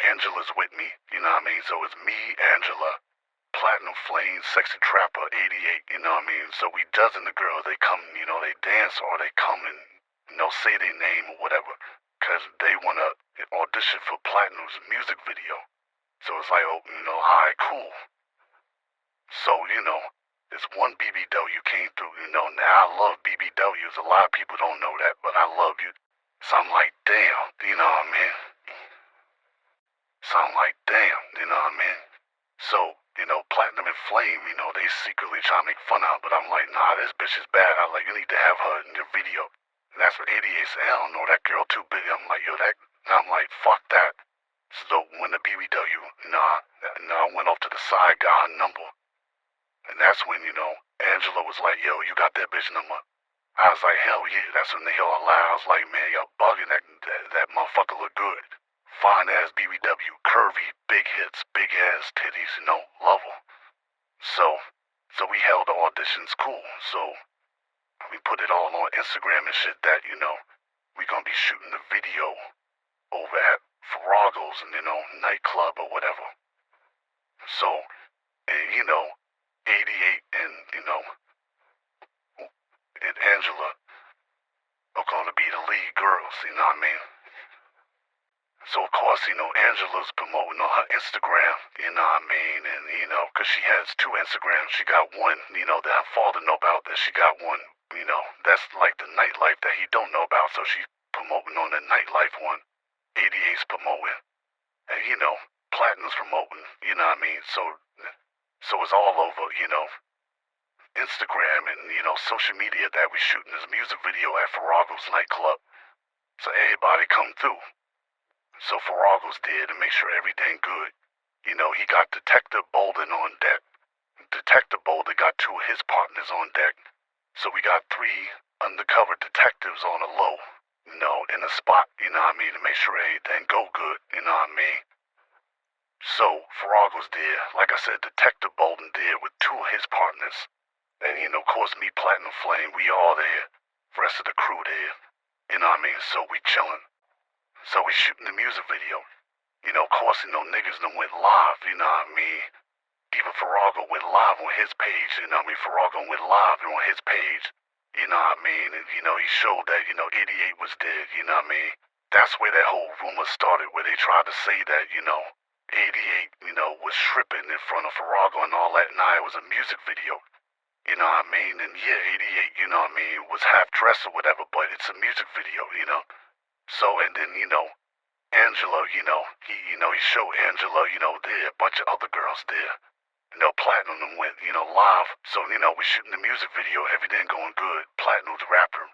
Angela's with me, you know what I mean? So it's me, Angela, Platinum Flame, Sexy Trapper 88, you know what I mean? So we dozen the girls, they come, they dance or they come and, say their name or whatever, because they want to audition for Platinum's music video. So it's like, oh, alright, cool. So, this one BBW came through, now I love BBWs. A lot of people don't know that, but I love you. So I'm like, damn, you know what I mean? So, Platinum and Flame, they secretly try to make fun of her, but I'm like, nah, this bitch is bad. I'm like, you need to have her in your video. And that's what 88 said, I don't know, that girl too big. I'm like, I'm like, fuck that. So when the BBW, I went off to the side, got her number. And that's when, Angela was like, yo, you got that bitch number? I was like, hell yeah. That's when they heard her loud. I was like, man, y'all bugging. That motherfucker look good. Fine ass BBW, curvy, big hits, big ass titties, love her. So we held the auditions cool. So we put it all on Instagram and shit that, we gonna be shooting the video over at Farrago's and, nightclub or whatever. So, and 88 and, and Angela are gonna be the lead girls, you know what I mean? So of course, Angela's promoting on her Instagram, you know what I mean? And, cause she has two Instagrams. She got one, that her father know about, that she got one, that's like the nightlife that he don't know about. So she's promoting on the nightlife one. 88's promoting. And, Platinum's promoting, you know what I mean? So it's all over, Instagram and, social media that we shooting this music video at Farrago's nightclub. So everybody come through. So Farrago's there to make sure everything good. He got Detective Bolden on deck. Detective Bolden got two of his partners on deck. So we got three undercover detectives on the low, in a spot, you know what I mean, to make sure everything go good, you know what I mean? So Farrago's there, like I said, Detective Bolden there with two of his partners. And, of course, me, Platinum Flame, we all there. Rest of the crew there, you know what I mean? So we chillin'. So we shooting the music video. Of course, niggas done went live, you know what I mean? Even Farrago went live on his page, you know what I mean? Farrago went live on his page, you know what I mean? And, he showed that, 88 was dead, you know what I mean? That's where that whole rumor started, where they tried to say that, 88, was stripping in front of Farrago and all that, and it was a music video. You know what I mean? And yeah, 88, you know what I mean, was half dressed or whatever, but it's a music video, So, and then, Angela, he showed Angela, there, a bunch of other girls there. Platinum went, live. So, we shooting the music video, everything going good. Platinum's rapper.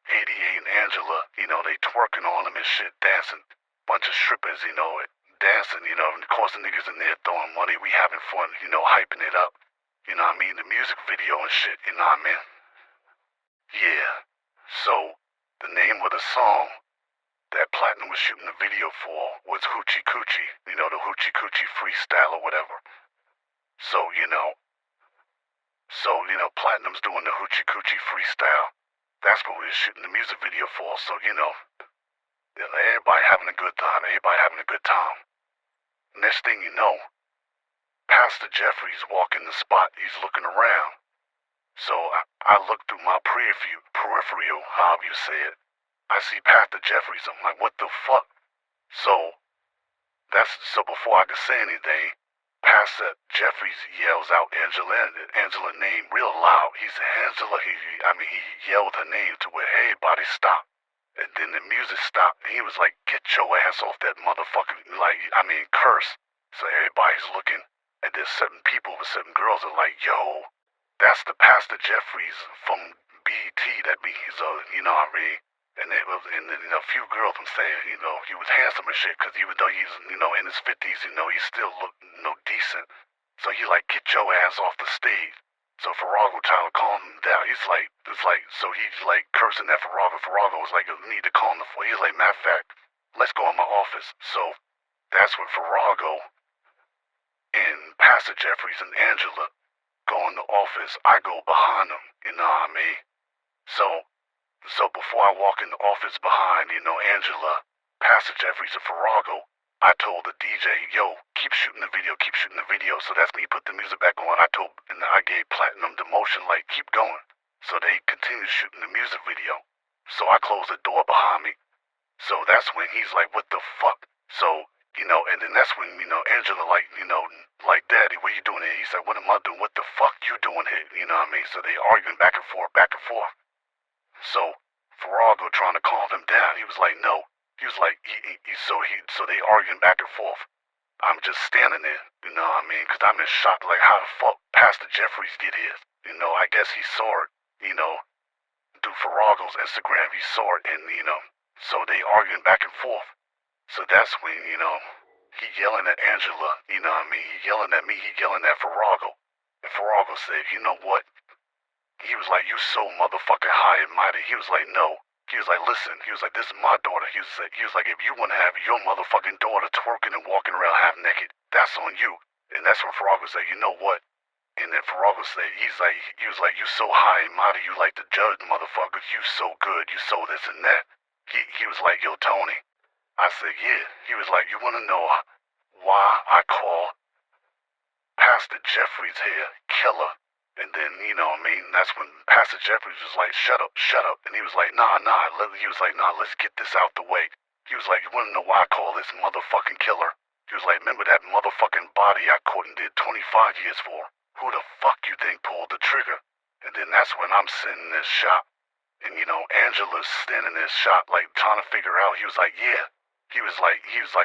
88 and Angela, they twerking on them and shit, dancing. Bunch of strippers, dancing, and of course the niggas in there throwing money. We having fun, hyping it up. You know what I mean? The music video and shit, you know what I mean? Yeah. So, the name of the song that Platinum was shooting the video for was Hoochie Coochie, the Hoochie Coochie freestyle or whatever. So, Platinum's doing the Hoochie Coochie freestyle. That's what we were shooting the music video for. So, everybody having a good time. Next thing you know, Pastor Jeffrey's walking the spot. He's looking around. So I look through my peripheral, however you say it. I see Pastor Jeffries. I'm like, what the fuck? So before I could say anything, Pastor Pastor Jeffries yells out Angela name real loud. He said, Angela, he yelled her name to where everybody stopped. And then the music stopped, and he was like, get your ass off that motherfucking, curse. So everybody's looking, and there's certain people with certain girls are like, yo, that's the Pastor Jeffries from BET that he's you know what I mean? And it was, and then, a few girls were saying, he was handsome and shit, because even though he's, in his 50s, he still looked, decent. So he like, get your ass off the stage. So Farrago trying to calm him down. So he's like cursing at Farrago. Farrago was like, you need to calm the phone. He's like, matter of fact, let's go in my office. So that's when Farrago and Pastor Jeffries and Angela go in the office. I go behind them, you know what I mean? So before I walk in the office behind, Angela, Pastor Jeffries and Farrago, I told the DJ, yo, keep shooting the video. So that's when he put the music back on. And I gave Platinum the motion, like, keep going. So they continued shooting the music video. So I closed the door behind me. So that's when he's like, what the fuck? So, and then that's when, Angela, like, Daddy, what you doing here? He said, what am I doing? What the fuck you doing here? You know what I mean? So they arguing back and forth. So Farrago trying to calm him down. He was like, no. He was like, so they arguing back and forth. I'm just standing there, you know what I mean? Because I'm in shock, like, how the fuck Pastor Jeffries get his? I guess he saw it, through Farrago's Instagram. He saw it, and, so they arguing back and forth. So that's when, he yelling at Angela, you know what I mean? He yelling at me, he yelling at Farrago. And Farrago said, you know what? He was like, you so motherfucking high and mighty. He was like, no. He was like, listen, he was like, this is my daughter. He was like, if you want to have your motherfucking daughter twerking and walking around half naked, that's on you. And that's when Farrago said, you know what? And then Farrago said, he was like, you so high and mighty, you like to judge motherfuckers. You so good, you so this and that. He was like, yo, Tony. I said, yeah. He was like, you want to know why I call Pastor Jeffries here killer? And then, that's when Pastor Jeffries was like, shut up. And he was like, nah. He was like, nah, let's get this out the way. He was like, you want to know why I call this motherfucking killer? He was like, remember that motherfucking body I caught and did 25 years for? Who the fuck you think pulled the trigger? And then that's when I'm sitting in this shop. And, Angela's standing in this shop, like, trying to figure out. He was like, yeah. He was like,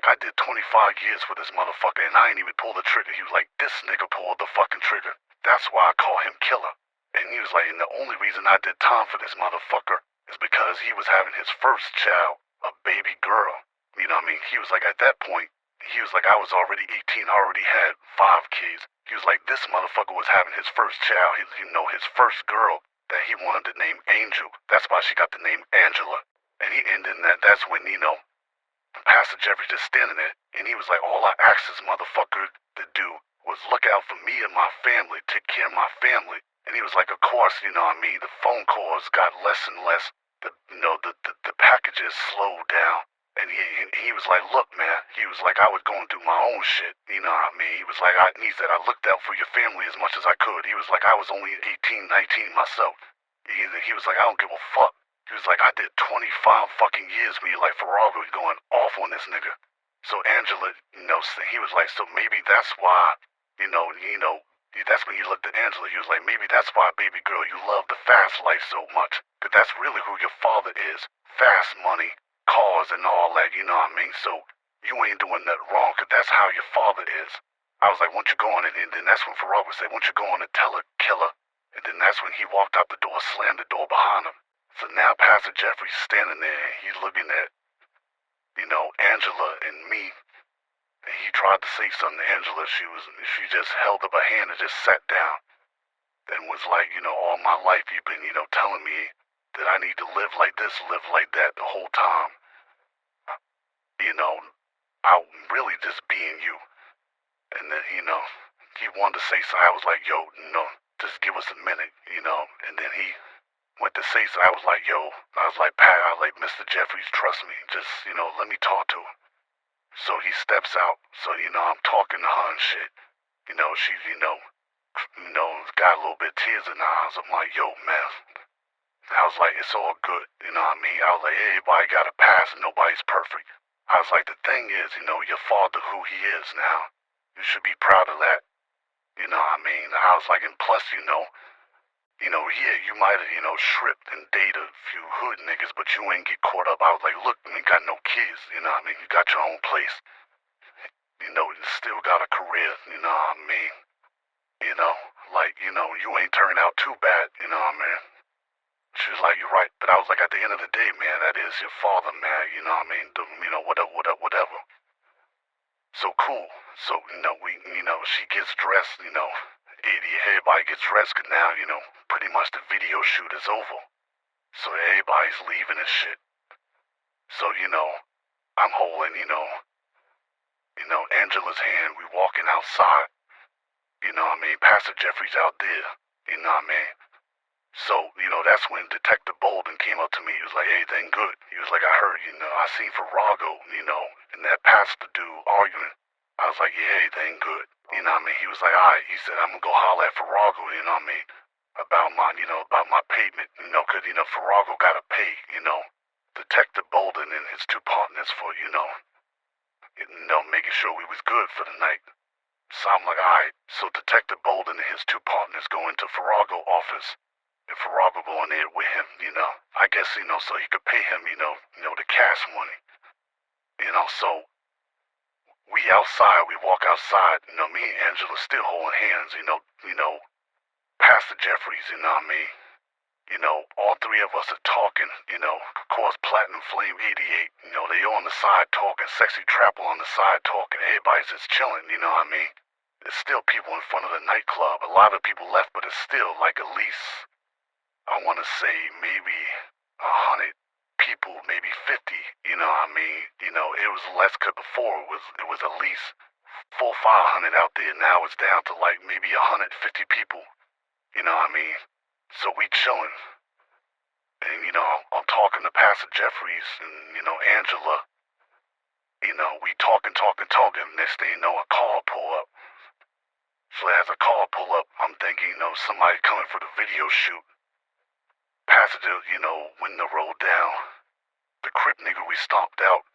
I did 25 years for this motherfucker, and I ain't even pulled the trigger. He was like, this nigga pulled the fucking trigger. That's why I call him killer. And he was like, and the only reason I did time for this motherfucker is because he was having his first child, a baby girl. You know what I mean? He was like, at that point, he was like, I was already 18, I already had 5 kids. He was like, this motherfucker was having his first child, his first girl that he wanted to name Angel. That's why she got the name Angela. And then that's when, Pastor Jeffrey just standing there, and he was like, all I asked this motherfucker to do was look out for me and my family, take care of my family. And he was like, of course, you know what I mean, the phone calls got less and less, the packages slowed down. And he was like, look, man, he was like, I was going through my own shit, you know what I mean? He was like, he said, I looked out for your family as much as I could. He was like, I was only 18, 19 myself. He was like, I don't give a fuck. He was like, I did 25 fucking years with you, like Farrago was going off on this nigga. So Angela, he was like, so maybe that's why, that's when he looked at Angela. He was like, maybe that's why, baby girl, you love the fast life so much. Because that's really who your father is. Fast money, cars, and all that, you know what I mean? So you ain't doing nothing wrong, because that's how your father is. I was like, why don't you go on and then that's when Farrago said, why don't you go on and tell her, killer? And then that's when he walked out the door, slammed the door behind him. So now Pastor Jeffrey's standing there, he's looking at, Angela and me. And he tried to say something to Angela. She just held up her hand and just sat down. And was like, all my life you've been, telling me that I need to live like this, live like that the whole time. I'm really just being you. And then, he wanted to say something. I was like, yo, just give us a minute, And then he went to say something. I was like, yo, Pat, Mr. Jeffries, trust me. Just, let me talk to him. So he steps out. So, I'm talking to her and shit. She's, got a little bit of tears in her eyes. I'm like, yo, man. I was like, it's all good. You know what I mean? I was like, everybody got a past and nobody's perfect. I was like, the thing is, your father who he is now. You should be proud of that. You know what I mean? I was like, and plus, yeah, you might have, stripped and dated a few hood niggas, but you ain't get caught up. I was like, look, you ain't got no kids, you know what I mean? You got your own place. You still got a career, you know what I mean? You ain't turned out too bad, you know what I mean? She was like, you're right. But I was like, at the end of the day, man, that is your father, man, you know what I mean? Whatever. So cool. So, she gets dressed, everybody gets dressed, 'cause now, pretty much the video shoot is over. So everybody's leaving and shit. So, I'm holding, Angela's hand. We walking outside. You know what I mean? Pastor Jeffrey's out there. You know what I mean? So, that's when Detective Bolden came up to me. He was like, everything good. He was like, I heard, I seen Farrago, and that pastor dude arguing. I was like, yeah, everything good. You know what I mean? He was like, all right. He said, I'm gonna go holler at Farrago, you know what I mean? About my payment, 'cause, Farrago gotta pay, Detective Bolden and his two partners for, making sure we was good for the night. So I'm like, alright. So Detective Bolden and his two partners go into Farrago office. And Farrago go in there with him, I guess, so he could pay him, the cash money. So we outside, we walk outside, me and Angela still holding hands, Pastor Jeffries, you know what I mean? All three of us are talking, of course, Platinum Flame 88, they on the side talking, Sexy Trapple on the side talking, everybody's just chilling, you know what I mean? There's still people in front of the nightclub, a lot of people left, but it's still like at least, I want to say maybe 100 people, maybe 50, you know what I mean? It was less, 'cause before it was at least 400-500 out there, now it's down to like maybe 150 people, you know what I mean? So we chilling, and I'm talking to Pastor Jeffries and Angela. We talking. Next thing you know, a car pull up. So as a car pull up, I'm thinking, somebody coming for the video shoot. Pastor, window rolled down. The Crip nigga we stomped out,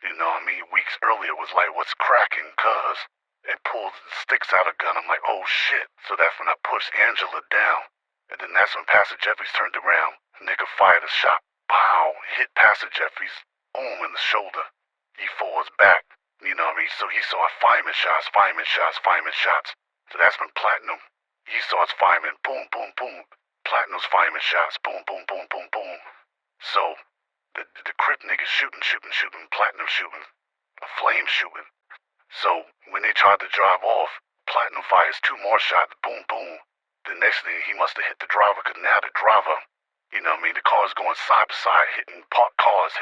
weeks earlier was like, what's cracking, cuz? And pulls sticks out a gun. I'm like, oh shit. So that's when I pushed Angela down. And then that's when Pastor Jeffries turned around. Nigga fired a shot. Pow! Hit Pastor Jeffries. Boom! In the shoulder. He falls back. You know what I mean? So he saw fireman shots. So that's when Platinum, he saw his fireman. Boom, boom, boom. Platinum's fireman shots. Boom, boom, boom, boom, boom. So the Crip nigga shooting. Platinum shooting. A Flame shooting. So when they tried to drive off, Platinum fires 2 more shots. Boom, boom. The next thing, he must have hit the driver, 'cause now the driver, the car's going side to side, hitting parked cars,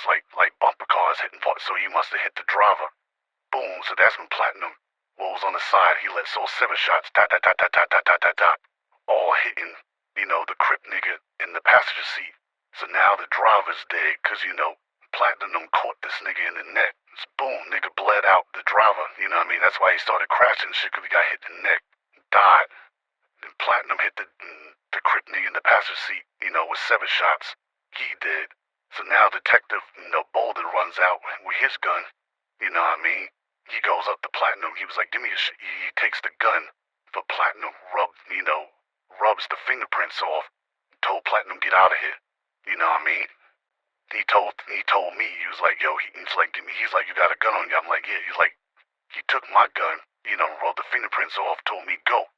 like bumper cars hitting parked, so he must have hit the driver. Boom, so that's when Platinum, what was on the side, he let all 7 shots, dot, all hitting, the Crip nigga in the passenger seat. So now the driver's dead, 'cause, Platinum caught this nigga in the neck. It's boom, nigga bled out the driver, you know what I mean? That's why he started crashing and shit, 'cause he got hit in the neck, died. Then Platinum hit the Crip nigga in the passenger seat, with 7 shots. He did. So now Detective, Bolden runs out with his gun, you know what I mean? He goes up to Platinum. He was like, give me a shit. He takes the gun. But Platinum rubs the fingerprints off. Told Platinum, get out of here. You know what I mean? He told me, he was like, yo, he's like, you got a gun on you? I'm like, yeah. He's like, he took my gun, rubbed the fingerprints off, told me go.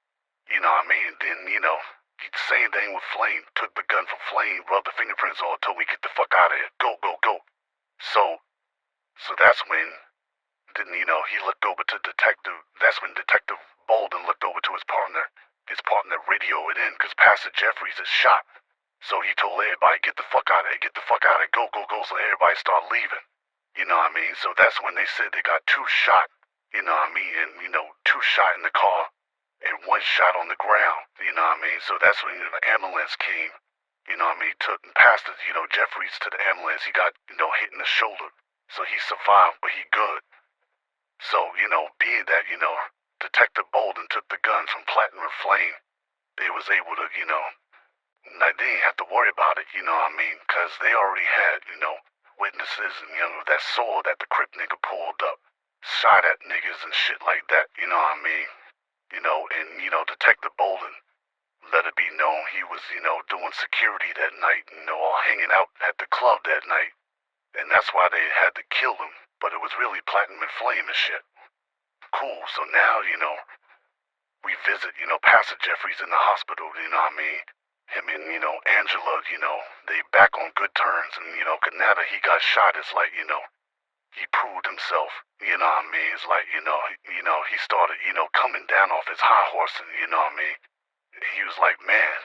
You know what I mean? Then, the same thing with Flame. Took the gun from Flame, rubbed the fingerprints off, told me get the fuck out of here. Go. So that's when, then, he looked over to Detective, that's when Detective Bolden looked over to his partner. His partner radioed it in, because Pastor Jeffries is shot. So he told everybody, get the fuck out of here, go. So everybody started leaving. You know what I mean? So that's when they said they got 2 shot, you know what I mean? And, 2 shot in the car and 1 shot on the ground, you know what I mean? So that's when, the ambulance came, you know what I mean? Took Pastor, Jeffries to the ambulance. He got, hit in the shoulder. So he survived, but he good. So, being that, Detective Bolden took the guns from Platinum and Flame, they was able to, they didn't have to worry about it, you know what I mean? 'Cause they already had, witnesses and, that saw that the Crip nigga pulled up, shot at niggas and shit like that, you know what I mean? And, Detective Bolden let it be known he was, doing security that night, all hanging out at the club that night. And that's why they had to kill him, but it was really Platinum and Flame and shit. Cool, so now, we visit, Pastor Jeffries in the hospital, you know what I mean? Him and, Angela, they back on good terms, and, 'cause now that he got shot, it's like, he proved himself, you know what I mean? It's like, he started, coming down off his high horse, and, you know what I mean? He was like, man,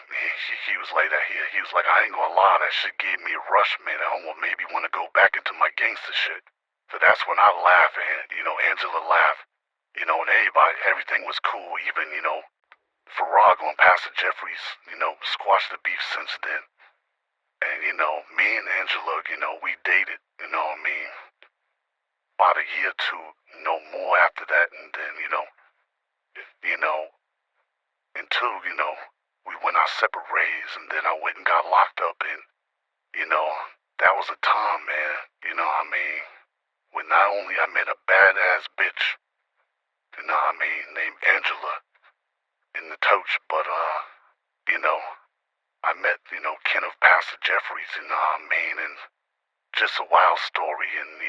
he was like that here. He was like, I ain't gonna lie, that shit gave me a rush, man. I almost made me want to go back into my gangster shit. So that's when I laugh, and, Angela laughed. And everybody, everything was cool. Even, Farag and Pastor Jeffries, squashed the beef since then. And, me and Angela, we dated, you know what I mean? About a year or two, more after that. And then, until, we went our separate ways, and then I went and got locked up, and, that was a time, man, you know what I mean, when not only I met a badass bitch, you know what I mean, named Angela in the Toach, but, I met, Kenneth Pastor Jeffries, you know what I mean, and just a wild story, and,